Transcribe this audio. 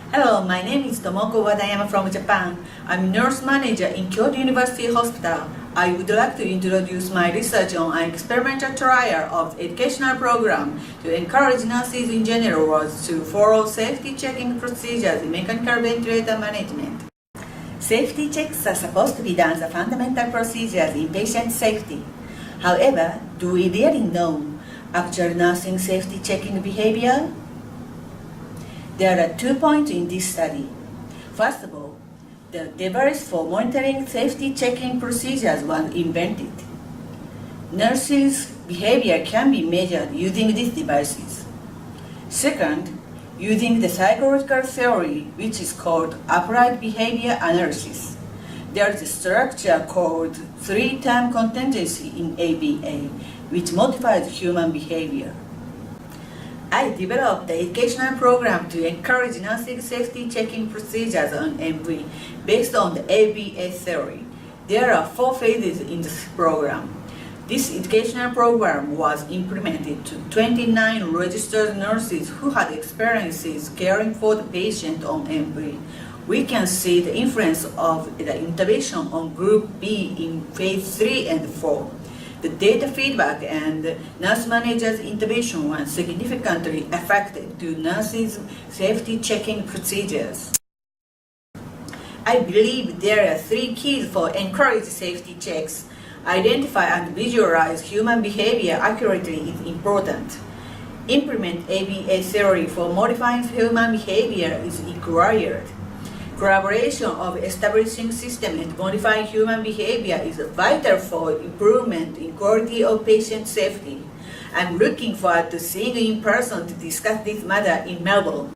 Hello, my name is Tomoko Wadayama from Japan. I'm nurse manager in Kyoto University Hospital. I would like to introduce my research on an experimental trial of educational program to encourage nurses in general to follow safety checking procedures in mechanical ventilator management. Safety checks are supposed to be done as fundamental procedures in patient safety. However, do we really know actual nursing safety checking behavior? There are 2 points in this study. First of all, the device for monitoring safety checking procedures was invented. Nurses' behavior can be measured using these devices. Second, using the psychological theory, which is called applied behavior analysis. There is a structure called three-term contingency in ABA, which modifies human behavior. I developed the educational program to encourage nursing safety checking procedures on MV based on the ABA theory. There are 4 phases in this program. This educational program was implemented to 29 registered nurses who had experiences caring for the patient on MV. We can see the influence of the intervention on Group B in phase 3 and 4. The data feedback and nurse manager's intervention were significantly affected to nurses' safety checking procedures. I believe there are 3 keys for encourage safety checks. Identify and visualize human behavior accurately is important. Implement ABA theory for modifying human behavior is required. Collaboration of establishing systems and modifying human behavior is vital for improvement in quality of patient safety. I'm looking forward to seeing you in person to discuss this matter in Melbourne.